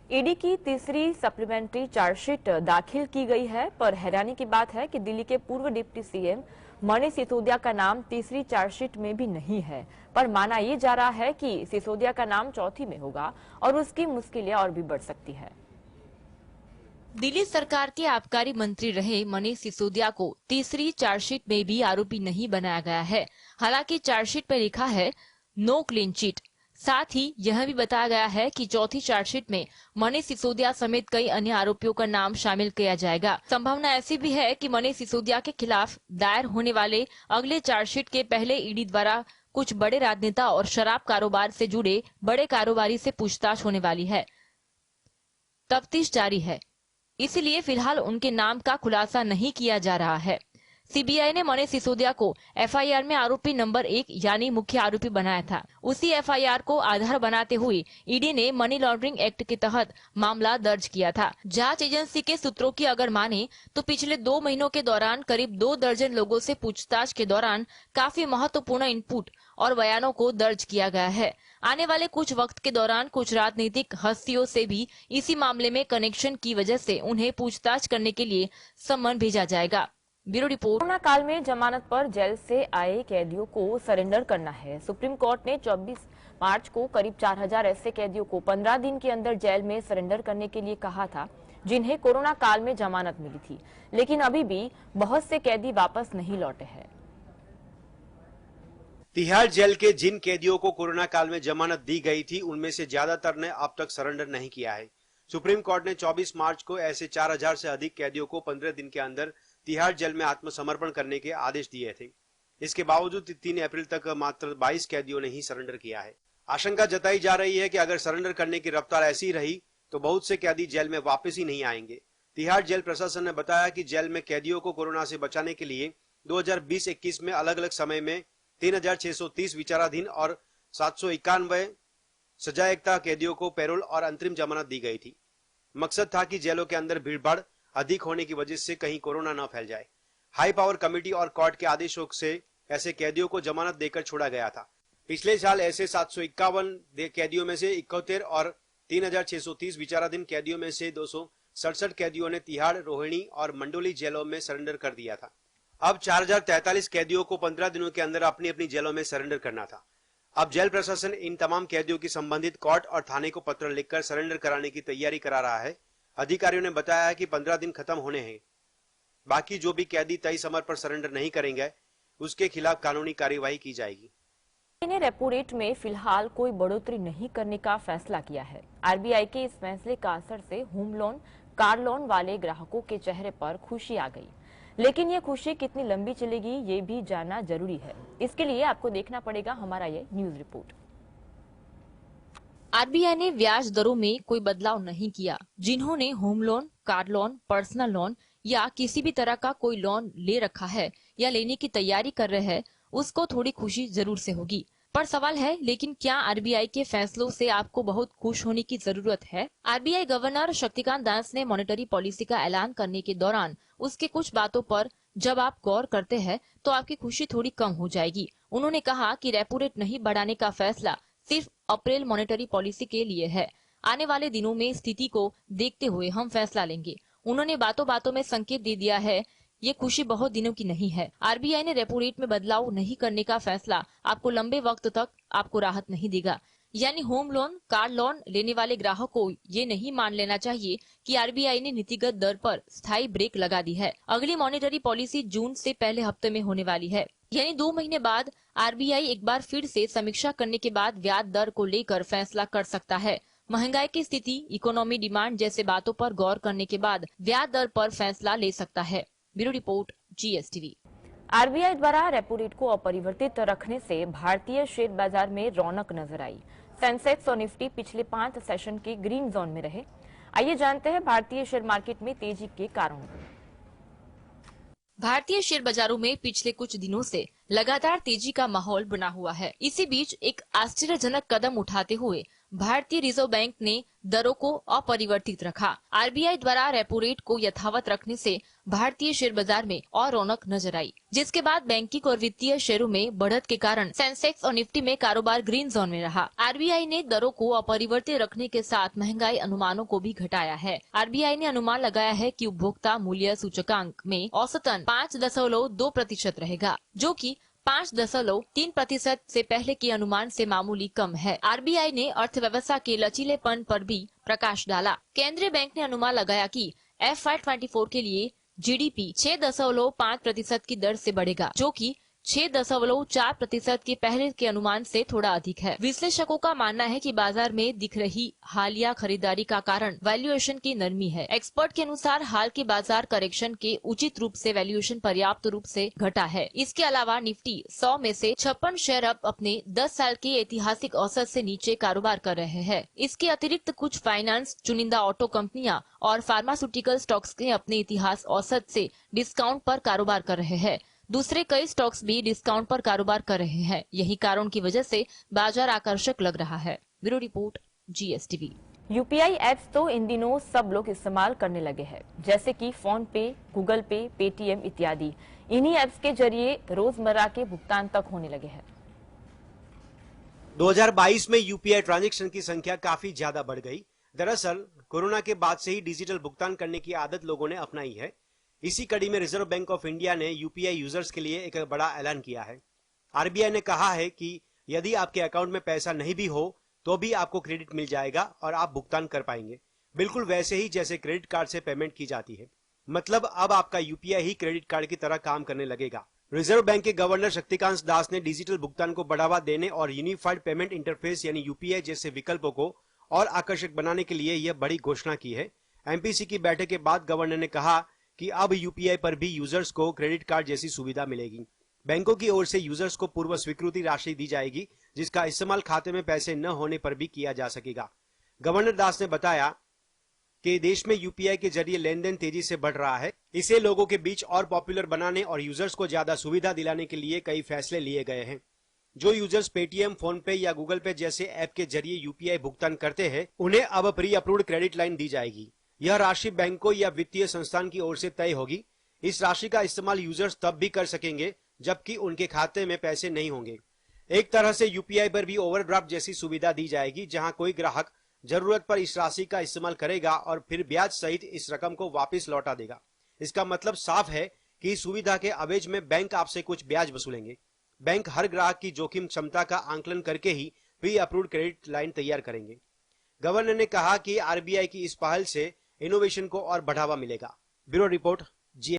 ED की तीसरी supplementary chargesheet दाखिल की गई है, पर हैरानी की बात है कि दिल्ली के पूर्व डिप्टी सीएम मनीष सिसोदिया का नाम तीसरी चार्जशीट में भी नहीं है। पर माना ये जा रहा है कि सिसोदिया का नाम चौथी में होगा और उसकी मुश्किलें और भी बढ़ सकती है। दिल्ली सरकार के आबकारी मंत्री रहे मनीष सिसोदिया को तीसरी चार्जशीट में भी आरोपी नहीं बनाया गया है। हालांकि चार्जशीट में लिखा है नो क्लीन चिट। साथ ही यह भी बताया गया है कि चौथी चार्जशीट में मनीष सिसोदिया समेत कई अन्य आरोपियों का नाम शामिल किया जाएगा। संभावना ऐसी भी है कि मनीष सिसोदिया के खिलाफ दायर होने वाले अगले चार्जशीट के पहले ईडी द्वारा कुछ बड़े राजनेता और शराब कारोबार से जुड़े बड़े कारोबारी से पूछताछ होने वाली है। तफ्तीश जारी है, इसलिए फिलहाल उनके नाम का खुलासा नहीं किया जा रहा है। सीबीआई ने मनीष सिसोदिया को एफआईआर में आरोपी नंबर 1 यानी मुख्य आरोपी बनाया था। उसी एफआईआर को आधार बनाते हुए ईडी ने मनी लॉन्ड्रिंग एक्ट के तहत मामला दर्ज किया था। जांच एजेंसी के सूत्रों की अगर माने तो पिछले 2 महीनों के दौरान करीब 2 दर्जन लोगों से पूछताछ के दौरान काफी महत्वपूर्ण इनपुट और बयानों को दर्ज किया गया है। आने वाले कुछ वक्त के दौरान कुछ राजनीतिक हस्तियों से भी इसी मामले में कनेक्शन की वजह से उन्हें पूछताछ करने के लिए सम्मन भेजा जाएगा। Bureau report. कोरोना काल में जमानत पर जेल से आए कैदियों को सरेंडर करना है। सुप्रीम कोर्ट ने 24 मार्च को करीब 4000 ऐसे कैदियों को 15 दिन के अंदर जेल में सरेंडर करने के लिए कहा था, जिन्हें कोरोना काल में जमानत मिली थी। लेकिन अभी भी बहुत से कैदी वापस नहीं लौटे हैं। तिहाड़ जेल के जिन कैदियों को कोरोना काल में जमानत दी गई थी, उनमें से ज्यादातर ने अब तक सरेंडर नहीं किया है। सुप्रीम कोर्ट ने 24 मार्च को ऐसे 4000 से अधिक कैदियों को 15 दिन के अंदर तिहाड़ जेल में आत्मसमर्पण करने के आदेश दिए थे। इसके बावजूद 3 अप्रैल तक मात्र 22 कैदियों ने ही सरेंडर किया है। आशंका जताई जा रही है कि अगर सरेंडर करने की रफ्तार ऐसी रही तो बहुत से कैदी जेल में वापस ही नहीं आएंगे। तिहाड़ जेल प्रशासन ने बताया कि जेल में कैदियों को कोरोना से बचाने के लिए 2020-21 में अलग अलग समय में 3630 विचाराधीन और 791 सजायाफ्ता कैदियों को पैरोल और अंतरिम जमानत दी गई थी। मकसद था कि जेलों के अंदर भीड़भाड़ अधिक होने की वजह से कहीं कोरोना न फैल जाए। हाई पावर कमेटी और कोर्ट के आदेशों से ऐसे कैदियों को जमानत देकर छोड़ा गया था। पिछले साल ऐसे 751 कैदियों में से 71 और 3630 विचाराधीन कैदियों में से 267 कैदियों ने तिहाड़, रोहिणी और मंडोली जेलों में सरेंडर कर दिया था। अब 4043 कैदियों को 15 दिनों के अंदर अपनी अपनी जेलों में सरेंडर करना था। अब जेल प्रशासन इन तमाम कैदियों की संबंधित कोर्ट और थाने को पत्र लिखकर सरेंडर कराने की तैयारी करा रहा है। अधिकारियों ने बताया कि 15 दिन खत्म होने हैं। बाकी जो भी कैदी तय समय पर सरेंडर नहीं करेंगे, उसके खिलाफ कानूनी कार्यवाही की जाएगी। ने रेपो रेट में फिलहाल कोई बढ़ोतरी नहीं करने का फैसला किया है। आरबीआई के इस फैसले का असर से होम लोन, कार लोन वाले ग्राहकों के चेहरे पर खुशी आ गई। लेकिन ये खुशी कितनी लंबी चलेगी, ये भी जानना जरूरी है। इसके लिए आपको देखना पड़ेगा हमारा ये न्यूज रिपोर्ट। आरबीआई ने ब्याज दरों में कोई बदलाव नहीं किया। जिन्होंने home loan, car loan, personal loan या किसी भी तरह का कोई लोन ले रखा है या लेने की तैयारी कर रहे हैं, उसको थोड़ी खुशी जरूर से होगी। पर सवाल है, लेकिन क्या आरबीआई के फैसलों से आपको बहुत खुश होने की जरूरत है? आरबीआई गवर्नर शक्तिकांत दास ने मॉनेटरी पॉलिसी का ऐलान करने के दौरान उसके कुछ बातों पर जब आप गौर करते हैं तो आपकी खुशी थोड़ी कम हो जाएगी। उन्होंने कहा कि रेपो रेट नहीं बढ़ाने का फैसला सिर्फ अप्रैल मॉनेटरी पॉलिसी के लिए है। आने वाले दिनों में स्थिति को देखते हुए हम फैसला लेंगे। उन्होंने बातों बातों में संकेत दे दिया है, ये खुशी बहुत दिनों की नहीं है। आरबीआई ने रेपो रेट में बदलाव नहीं करने का फैसला आपको लंबे वक्त तक आपको राहत नहीं देगा। यानी होम लोन, कार लोन लेने वाले ग्राहक को ये नहीं मान लेना चाहिए कि आरबीआई ने नीतिगत दर पर स्थायी ब्रेक लगा दी है। अगली मॉनेटरी पॉलिसी जून से पहले हफ्ते में होने वाली है। यानी 2 महीने बाद आरबीआई एक बार फिर से समीक्षा करने के बाद ब्याज दर को लेकर फैसला कर सकता है। महंगाई की स्थिति, इकोनॉमी, डिमांड जैसे बातों पर गौर करने के बाद ब्याज दर पर फैसला ले सकता है। Bureau report, GSTV. आरबीआई द्वारा रेपो रेट को अपरिवर्तित रखने से भारतीय शेयर बाजार में रौनक नजर आई। सेंसेक्स और निफ्टी पिछले 5 सेशन के ग्रीन जोन में रहे। आइए जानते हैं भारतीय शेयर मार्केट में तेजी के कारणों। भारतीय शेयर बाजारों में पिछले कुछ दिनों से लगातार तेजी का माहौल बना हुआ है। इसी बीच एक आश्चर्यजनक कदम उठाते हुए भारतीय रिजर्व बैंक ने दरों को अपरिवर्तित रखा। आरबीआई द्वारा रेपो रेट को यथावत रखने से भारतीय शेयर बाजार में और रौनक नजर आई, जिसके बाद बैंकिंग और वित्तीय शेयरों में बढ़त के कारण सेंसेक्स और निफ्टी में कारोबार ग्रीन जोन में रहा। आरबीआई ने दरों को अपरिवर्तित रखने के साथ महंगाई अनुमानों को भी घटाया है। आरबीआई ने अनुमान लगाया है कि उपभोक्ता मूल्य सूचकांक में औसतन 5.2% रहेगा, जो कि 5.3% से पहले के अनुमान से मामूली कम है। आरबीआई ने अर्थव्यवस्था के लचीलेपन पर भी प्रकाश डाला। केंद्रीय बैंक ने अनुमान लगाया कि FY24 के लिए जीडीपी 6.5% की दर से बढ़ेगा, जो कि 6.4% के पहले के अनुमान से थोड़ा अधिक है। विश्लेषकों का मानना है कि बाजार में दिख रही हालिया खरीदारी का कारण वैल्यूएशन की नरमी है। एक्सपर्ट के अनुसार हाल के बाजार करेक्शन के उचित रूप से वैल्यूएशन पर्याप्त रूप से घटा है। इसके अलावा निफ्टी 100 में से 56 शेयर अब अपने 10 साल के ऐतिहासिक औसत से नीचे कारोबार कर रहे हैं। इसके अतिरिक्त कुछ फाइनेंस, चुनिंदा ऑटो कंपनियां और फार्मास्यूटिकल स्टॉक्स के अपने इतिहास औसत से डिस्काउंट पर कारोबार कर रहे हैं। दूसरे कई स्टॉक्स भी डिस्काउंट पर कारोबार कर रहे हैं। यही कारण की वजह से बाजार आकर्षक लग रहा है। Bureau report, GSTV। UPI apps तो इन दिनों सब लोग इस्तेमाल करने लगे हैं, जैसे कि फोन पे, गूगल पे, पेटीएम इत्यादि। इन्हीं एप्स के जरिए रोजमर्रा के भुगतान तक होने लगे हैं। 2022 में यूपीआई ट्रांजैक्शन की संख्या काफी ज्यादा बढ़ गई। दरअसल कोरोना के बाद से ही डिजिटल भुगतान करने की आदत लोगों ने अपनाई है। इसी कड़ी में रिजर्व बैंक ऑफ इंडिया ने यूपीआई यूजर्स के लिए एक बड़ा ऐलान किया है। आरबीआई ने कहा है कि यदि आपके अकाउंट में पैसा नहीं भी हो तो भी आपको क्रेडिट मिल जाएगा और आप भुगतान कर पाएंगे, बिल्कुल वैसे ही जैसे क्रेडिट कार्ड से पेमेंट की जाती है। मतलब अब आपका यूपीआई ही क्रेडिट कार्ड की तरह काम करने लगेगा। रिजर्व बैंक के गवर्नर शक्तिकांत दास ने डिजिटल भुगतान को बढ़ावा देने और यूनिफाइड पेमेंट इंटरफेस यानी यूपीआई जैसे विकल्पों को और आकर्षक बनाने के लिए यह बड़ी घोषणा की है। एमपीसी की बैठक के बाद गवर्नर ने कहा कि अब यूपीआई पर भी यूजर्स को क्रेडिट कार्ड जैसी सुविधा मिलेगी। बैंकों की ओर से यूजर्स को पूर्व स्वीकृति राशि दी जाएगी, जिसका इस्तेमाल खाते में पैसे न होने पर भी किया जा सकेगा। गवर्नर दास ने बताया कि देश में यूपीआई के जरिए लेन देन तेजी से बढ़ रहा है। इसे लोगों के बीच और पॉपुलर बनाने और यूजर्स को ज्यादा सुविधा दिलाने के लिए कई फैसले लिए गए हैं। जो यूजर्स पेटीएम, फोन पे या गूगल पे जैसे ऐप के जरिए यूपीआई भुगतान करते हैं, उन्हें अब प्री अप्रूव्ड क्रेडिट लाइन दी जाएगी। यह राशि बैंकों या वित्तीय संस्थान की ओर से तय होगी। इस राशि का इस्तेमाल यूजर्स तब भी कर सकेंगे जबकि उनके खाते में पैसे नहीं होंगे। एक तरह से यूपीआई पर भी ओवरड्राफ्ट जैसी सुविधा दी जाएगी, जहां कोई ग्राहक जरूरत पर इस राशि का इस्तेमाल करेगा और फिर ब्याज सहित इस रकम को वापस लौटा देगा। इसका मतलब साफ है कि इस सुविधा के अवेज में बैंक आपसे कुछ ब्याज वसूलेंगे। बैंक हर ग्राहक की जोखिम क्षमता का आंकलन करके ही प्री अप्रूव्ड क्रेडिट लाइन तैयार करेंगे। गवर्नर ने कहा कि आरबीआई की इस पहल से इनोवेशन को और बढ़ावा मिलेगा। Bureau report,